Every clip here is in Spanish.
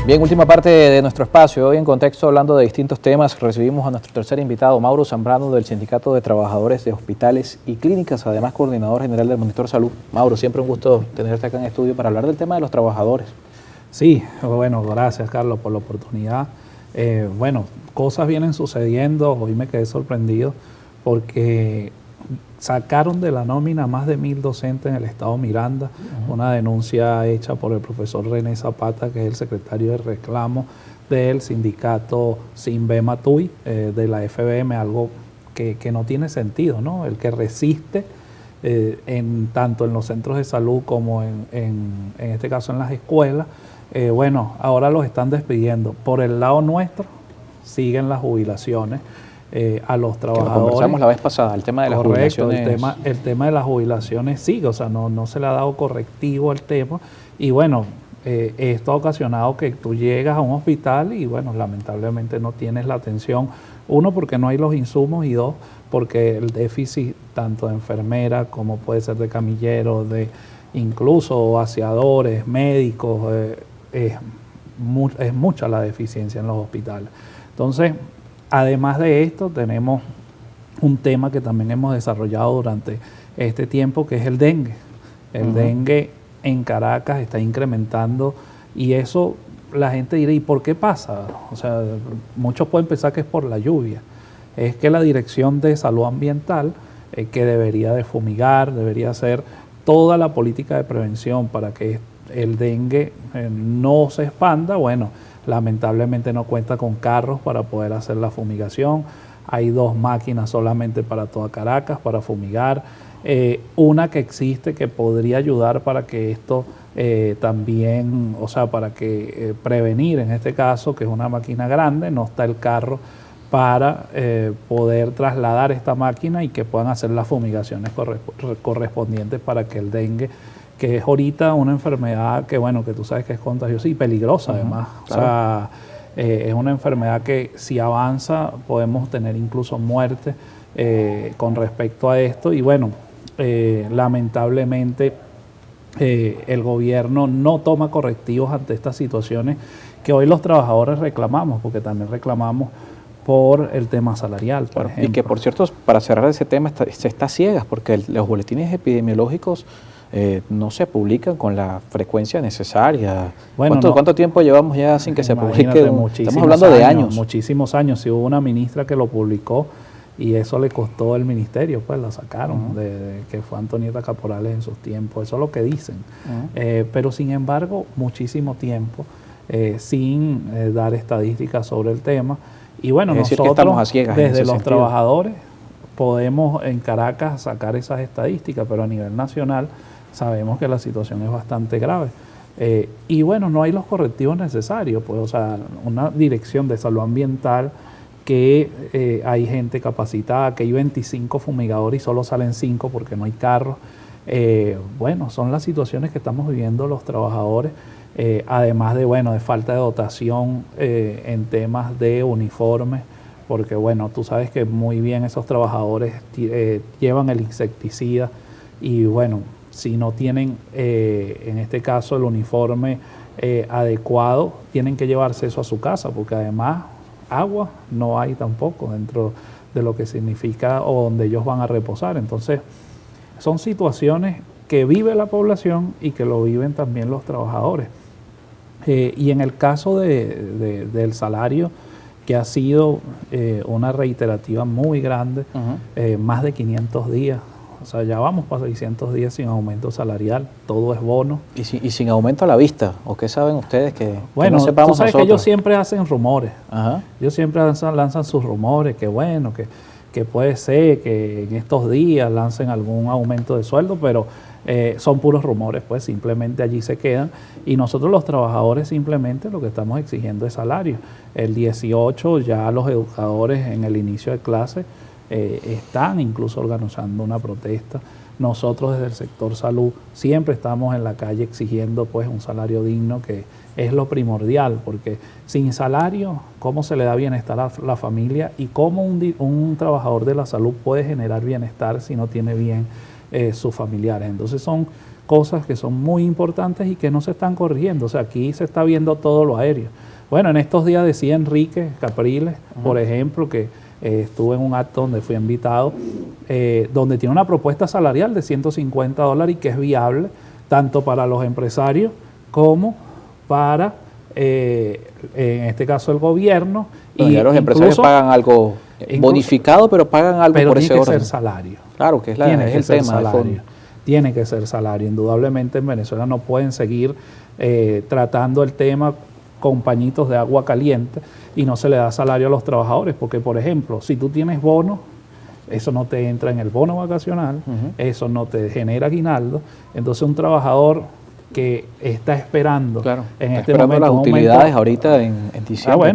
Bien, última parte de nuestro espacio. Hoy en Contexto, hablando de distintos temas, recibimos a nuestro tercer invitado, Mauro Zambrano, del Sindicato de Trabajadores de Hospitales y Clínicas, además coordinador general del Monitor Salud. Mauro, siempre un gusto tenerte acá en estudio para hablar del tema de los trabajadores. Sí, bueno, gracias Carlos por la oportunidad. Bueno, cosas vienen sucediendo. Hoy me quedé sorprendido porque sacaron de la nómina más de 1.000 docentes en el estado Miranda, una denuncia hecha por el profesor René Zapata, que es el secretario de reclamo del sindicato Sinbema TUI, de la FBM, algo que no tiene sentido, ¿no? El que resiste tanto en los centros de salud como en este caso en las escuelas, bueno, ahora los están despidiendo. Por el lado nuestro siguen las jubilaciones a los trabajadores. Que lo conversamos la vez pasada, el tema de las jubilaciones. El tema de las jubilaciones sigue, o sea, no se le ha dado correctivo al tema. Y bueno, esto ha ocasionado que tú llegas a un hospital y bueno, lamentablemente no tienes la atención. Uno, porque no hay los insumos, y dos, porque el déficit tanto de enfermeras como puede ser de camilleros, de incluso aseadores, médicos, es mucha la deficiencia en los hospitales. Entonces, además de esto, tenemos un tema que también hemos desarrollado durante este tiempo, que es el dengue. El dengue en Caracas está incrementando y eso la gente dirá, ¿y por qué pasa? O sea, muchos pueden pensar que es por la lluvia. Es que la Dirección de Salud Ambiental, que debería de fumigar, debería hacer toda la política de prevención para que el dengue no se expanda, bueno, lamentablemente no cuenta con carros para poder hacer la fumigación. Hay 2 máquinas solamente para toda Caracas para fumigar. Una que existe que podría ayudar para que esto también, o sea, para que prevenir en este caso, que es una máquina grande, no está el carro para poder trasladar esta máquina y que puedan hacer las fumigaciones correspondientes para que el dengue, que es ahorita una enfermedad que, bueno, que tú sabes que es contagiosa y peligrosa además. Claro. O sea, es una enfermedad que si avanza podemos tener incluso muerte con respecto a esto. Y bueno, lamentablemente el gobierno no toma correctivos ante estas situaciones que hoy los trabajadores reclamamos, porque también reclamamos por el tema salarial, por ejemplo. Y que, por cierto, para cerrar ese tema, se está ciegas, porque los boletines epidemiológicos no se publican con la frecuencia necesaria. Bueno, ¿Cuánto tiempo llevamos ya sin que se publique? Estamos hablando de años. Muchísimos años. Si hubo una ministra que lo publicó y eso le costó el ministerio, pues la sacaron, que fue Antonieta Caporales en sus tiempos. Eso es lo que dicen. Pero sin embargo, muchísimo tiempo sin dar estadísticas sobre el tema. Y bueno, nosotros estamos a ciegas desde los trabajadores podemos en Caracas sacar esas estadísticas, pero a nivel nacional sabemos que la situación es bastante grave. Y bueno, no hay los correctivos necesarios, pues, o sea, una dirección de salud ambiental que hay gente capacitada, que hay 25 fumigadores y solo salen 5 porque no hay carros. Bueno, son las situaciones que estamos viviendo los trabajadores, además de, bueno, de falta de dotación en temas de uniformes, porque bueno, tú sabes que muy bien esos trabajadores llevan el insecticida y bueno, si no tienen en este caso el uniforme adecuado, tienen que llevarse eso a su casa, porque además agua no hay tampoco dentro de lo que significa o donde ellos van a reposar. Entonces son situaciones que vive la población y que lo viven también los trabajadores. Y en el caso del salario, que ha sido una reiterativa muy grande, más de 500 días. O sea, ya vamos para 600 días sin aumento salarial, todo es bono. ¿Y sin aumento a la vista? ¿O qué saben ustedes que bueno, no sepamos tú sabes nosotros? Que ellos siempre hacen rumores. Ellos siempre lanzan sus rumores, que bueno, que puede ser que en estos días lancen algún aumento de sueldo, pero son puros rumores, pues simplemente allí se quedan. Y nosotros los trabajadores simplemente lo que estamos exigiendo es salario. El 18 ya los educadores en el inicio de clase están incluso organizando una protesta. Nosotros desde el sector salud siempre estamos en la calle exigiendo pues un salario digno, que es lo primordial, porque sin salario, ¿cómo se le da bienestar a la familia? Y cómo un trabajador de la salud puede generar bienestar si no tiene bien sus familiares. Entonces son cosas que son muy importantes y que no se están corrigiendo. O sea, aquí se está viendo todo lo aéreo. Bueno, en estos días decía Enrique Capriles, por ejemplo, que estuve en un acto donde fui invitado, donde tiene una propuesta salarial de $150 y que es viable tanto para los empresarios como para, en este caso, el gobierno. Y ya los empresarios pagan algo bonificado, pero pagan algo por ese orden. Tiene que ser salario. Claro, que es el tema. Tiene que ser salario. Indudablemente en Venezuela no pueden seguir tratando el tema con pañitos de agua caliente y no se le da salario a los trabajadores, porque por ejemplo, si tú tienes bono, eso no te entra en el bono vacacional, eso no te genera aguinaldo, entonces un trabajador que está esperando en este momento las utilidades ahorita en diciembre.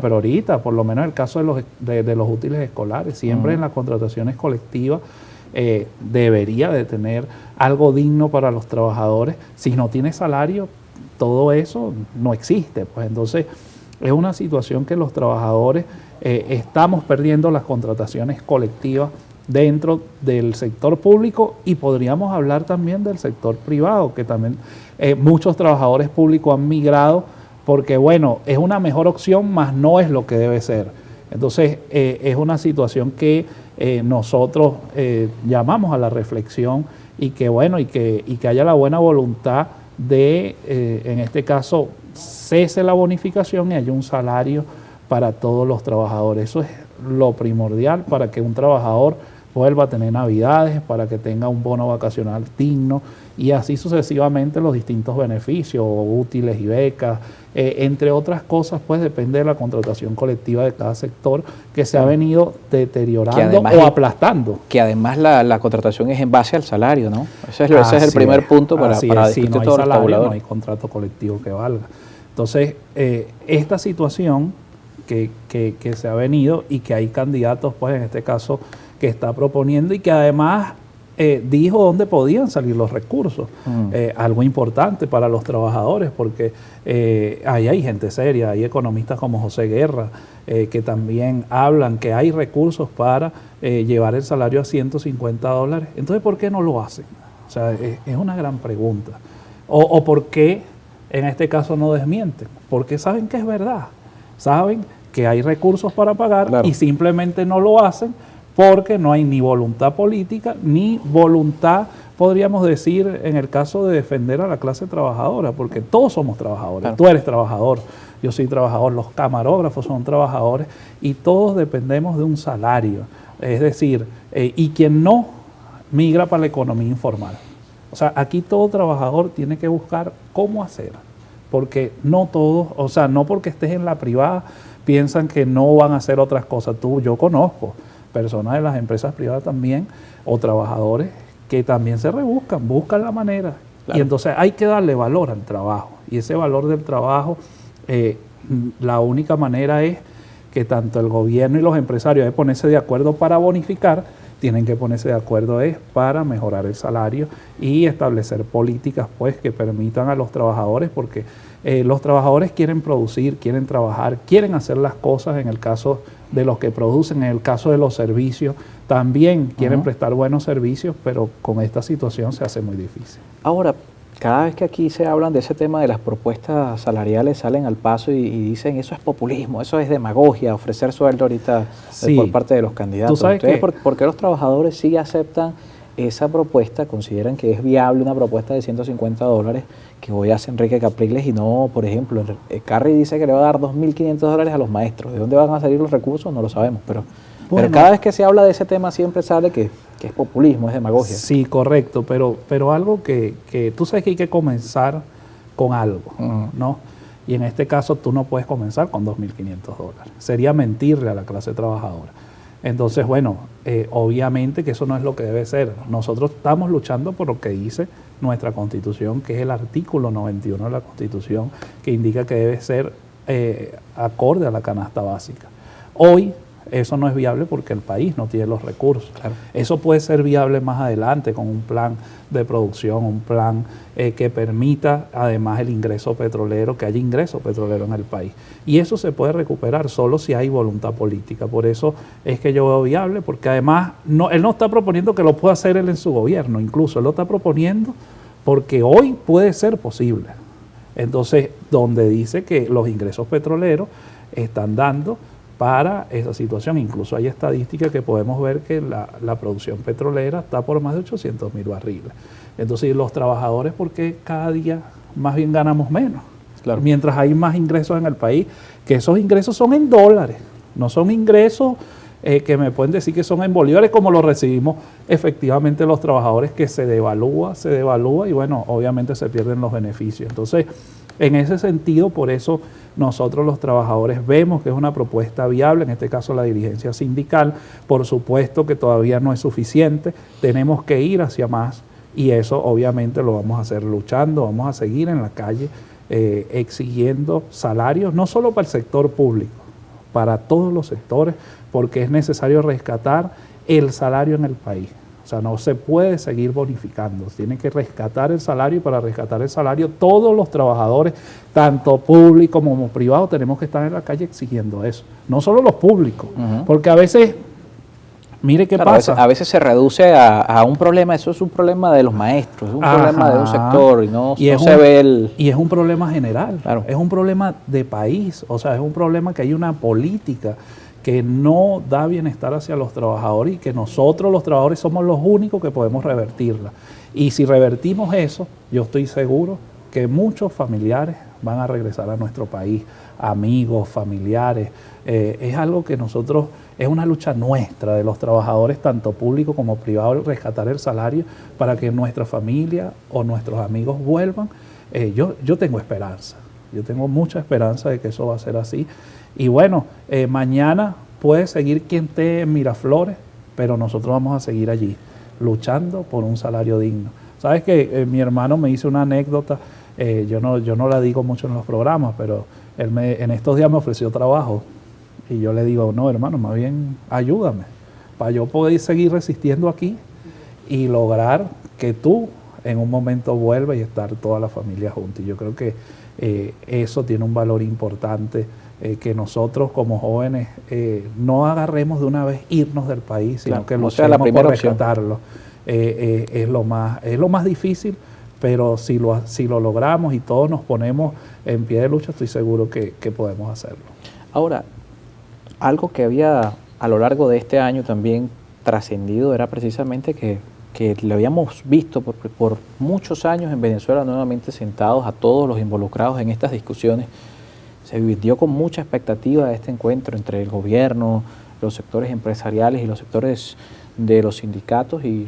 Pero ahorita, por lo menos el caso de los útiles escolares, siempre en las contrataciones colectivas debería de tener algo digno para los trabajadores. Si no tiene salario, todo eso no existe. Pues entonces es una situación que los trabajadores estamos perdiendo las contrataciones colectivas dentro del sector público, y podríamos hablar también del sector privado, que también muchos trabajadores públicos han migrado porque, bueno, es una mejor opción, mas no es lo que debe ser. Entonces, es una situación que nosotros llamamos a la reflexión y que, bueno, y que haya la buena voluntad de, en este caso, cese la bonificación y haya un salario para todos los trabajadores. Eso es lo primordial para que un trabajador vuelva a tener navidades, para que tenga un bono vacacional digno y así sucesivamente los distintos beneficios, útiles y becas, entre otras cosas, pues depende de la contratación colectiva de cada sector que se ha venido deteriorando o aplastando. Que además la contratación es en base al salario, ¿no? Ese es el primer punto para si no hay salario, no hay contrato colectivo que valga. Entonces, esta situación que se ha venido y que hay candidatos, pues en este caso, que está proponiendo y que además dijo dónde podían salir los recursos. Algo importante para los trabajadores, porque ahí hay gente seria, hay economistas como José Guerra, que también hablan que hay recursos para llevar el salario a $150. Entonces, ¿por qué no lo hacen? O sea, es una gran pregunta. O ¿por qué en este caso no desmienten? Porque saben que es verdad, saben que hay recursos para pagar y simplemente no lo hacen porque no hay ni voluntad política, ni voluntad, podríamos decir, en el caso de defender a la clase trabajadora, porque todos somos trabajadores. Tú eres trabajador, yo soy trabajador, los camarógrafos son trabajadores y todos dependemos de un salario. Es decir, y quien no migra para la economía informal. O sea, aquí todo trabajador tiene que buscar cómo hacer, porque no todos, o sea, no porque estés en la privada piensan que no van a hacer otras cosas. Yo conozco personas de las empresas privadas también, o trabajadores que también se rebuscan, buscan la manera. Y entonces hay que darle valor al trabajo. Y ese valor del trabajo, la única manera es que tanto el gobierno y los empresarios deben ponerse de acuerdo para bonificar, tienen que ponerse de acuerdo para mejorar el salario y establecer políticas pues que permitan a los trabajadores, porque los trabajadores quieren producir, quieren trabajar, quieren hacer las cosas. En el caso de los que producen, en el caso de los servicios, también quieren prestar buenos servicios, pero con esta situación se hace muy difícil. Ahora, cada vez que aquí se hablan de ese tema de las propuestas salariales, salen al paso y dicen eso es populismo, eso es demagogia, ofrecer sueldo ahorita por parte de los candidatos. Entonces, ¿por qué los trabajadores sí aceptan esa propuesta, consideran que es viable una propuesta de $150 que hoy hace Enrique Capriles y no, por ejemplo, Carri dice que le va a dar $2.500 a los maestros? ¿De dónde van a salir los recursos? No lo sabemos, pero cada vez que se habla de ese tema siempre sale que es populismo, es demagogia. Sí, correcto, pero algo que tú sabes que hay que comenzar con algo, ¿no? Y en este caso tú no puedes comenzar con $2.500. Sería mentirle a la clase trabajadora. Entonces, bueno, obviamente que eso no es lo que debe ser. Nosotros estamos luchando por lo que dice nuestra Constitución, que es el artículo 91 de la Constitución, que indica que debe ser acorde a la canasta básica. Hoy eso no es viable porque el país no tiene los recursos. Claro. Eso puede ser viable más adelante con un plan de producción, un plan que permita además el ingreso petrolero, que haya ingreso petrolero en el país. Y eso se puede recuperar solo si hay voluntad política. Por eso es que yo veo viable, porque además él no está proponiendo que lo pueda hacer él en su gobierno, incluso él lo está proponiendo porque hoy puede ser posible. Entonces, donde dice que los ingresos petroleros están dando para esa situación, incluso hay estadísticas que podemos ver que la producción petrolera está por más de 800.000 barriles. Entonces, los trabajadores, ¿por qué cada día más bien ganamos menos? Claro. Mientras hay más ingresos en el país, que esos ingresos son en dólares, no son ingresos que me pueden decir que son en bolívares como lo recibimos efectivamente los trabajadores, que se devalúa y bueno, obviamente se pierden los beneficios. Entonces, en ese sentido, por eso nosotros los trabajadores vemos que es una propuesta viable, en este caso la dirigencia sindical. Por supuesto que todavía no es suficiente, tenemos que ir hacia más y eso obviamente lo vamos a hacer luchando, vamos a seguir en la calle exigiendo salarios, no solo para el sector público, para todos los sectores, porque es necesario rescatar el salario en el país. O sea, no se puede seguir bonificando, tiene que rescatar el salario y para rescatar el salario todos los trabajadores, tanto públicos como privados, tenemos que estar en la calle exigiendo eso. No solo los públicos, porque a veces, mire qué pasa. A veces se reduce a un problema, eso es un problema de los maestros, es un problema de un sector y no se ve el... Y es un problema general, claro. Es un problema de país, o sea, es un problema que hay una política que no da bienestar hacia los trabajadores y que nosotros los trabajadores somos los únicos que podemos revertirla. Y si revertimos eso, yo estoy seguro que muchos familiares van a regresar a nuestro país, amigos, familiares. Es algo que nosotros, es una lucha nuestra de los trabajadores, tanto públicos como privados, rescatar el salario para que nuestra familia o nuestros amigos vuelvan. Yo tengo esperanza, yo tengo mucha esperanza de que eso va a ser así. Y bueno, mañana puede seguir quien esté en Miraflores, pero nosotros vamos a seguir allí, luchando por un salario digno. Sabes que mi hermano me hizo una anécdota, yo no la digo mucho en los programas, pero él en estos días me ofreció trabajo. Y yo le digo, no hermano, más bien ayúdame, para yo poder seguir resistiendo aquí y lograr que tú en un momento vuelvas y estar toda la familia juntos. Y yo creo que eso tiene un valor importante, que nosotros como jóvenes no agarremos de una vez irnos del país, sino que luchemos por rescatarlo. Es lo más difícil, pero si lo logramos y todos nos ponemos en pie de lucha, estoy seguro que podemos hacerlo. Ahora, algo que había a lo largo de este año también trascendido era precisamente que lo habíamos visto por muchos años en Venezuela, nuevamente sentados a todos los involucrados en estas discusiones. Se vivió con mucha expectativa este encuentro entre el gobierno, los sectores empresariales y los sectores de los sindicatos, y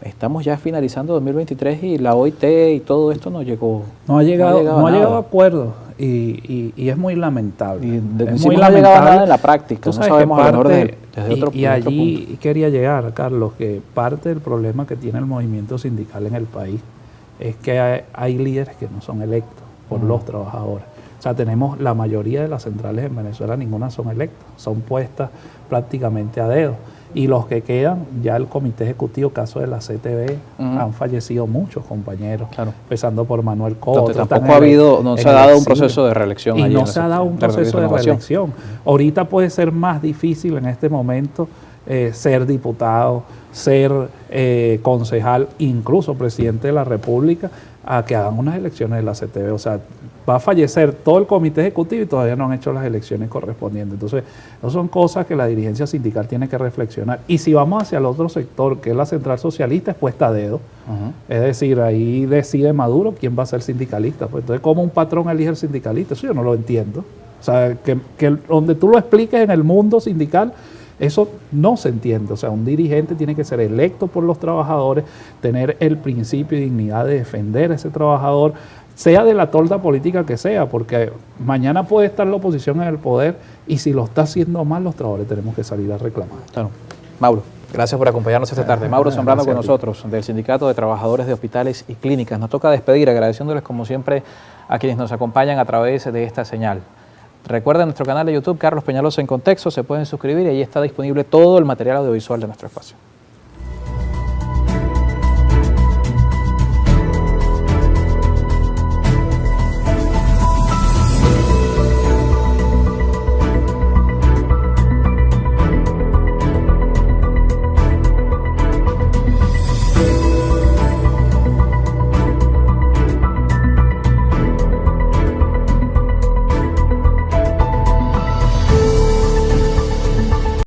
estamos ya finalizando 2023 y la OIT y todo esto no llegó. No ha llegado a acuerdo y es muy lamentable. Y no ha llegado a nada en la práctica, no sabemos a lo mejor desde otro punto. Y allí quería llegar, Carlos, que parte del problema que tiene el movimiento sindical en el país es que hay líderes que no son electos por los trabajadores. O sea, tenemos la mayoría de las centrales en Venezuela, ninguna son electas, son puestas prácticamente a dedo. Y los que quedan, ya el comité ejecutivo, caso de la CTV, han fallecido muchos compañeros, empezando por Manuel Coto. Tampoco no se ha dado un proceso de reelección. Y no se ha dado un proceso de reelección. Ahorita puede ser más difícil en este momento ser diputado, ser concejal, incluso presidente de la República, a que hagan unas elecciones de la CTV. O sea, va a fallecer todo el comité ejecutivo y todavía no han hecho las elecciones correspondientes. Entonces, no son cosas que la dirigencia sindical tiene que reflexionar. Y si vamos hacia el otro sector, que es la central socialista, es puesta a dedo. Es decir, ahí decide Maduro quién va a ser sindicalista. Pues entonces, ¿cómo un patrón elige el sindicalista? Eso yo no lo entiendo. O sea, que donde tú lo expliques en el mundo sindical, eso no se entiende. O sea, un dirigente tiene que ser electo por los trabajadores, tener el principio y dignidad de defender a ese trabajador, sea de la tolda política que sea, porque mañana puede estar la oposición en el poder y si lo está haciendo mal, los trabajadores tenemos que salir a reclamar. Claro. Mauro, gracias por acompañarnos esta tarde. Mauro Zambrano con nosotros, del Sindicato de Trabajadores de Hospitales y Clínicas. Nos toca despedir, agradeciéndoles como siempre a quienes nos acompañan a través de esta señal. Recuerden nuestro canal de YouTube, Carlos Peñalosa en Contexto, se pueden suscribir y ahí está disponible todo el material audiovisual de nuestro espacio.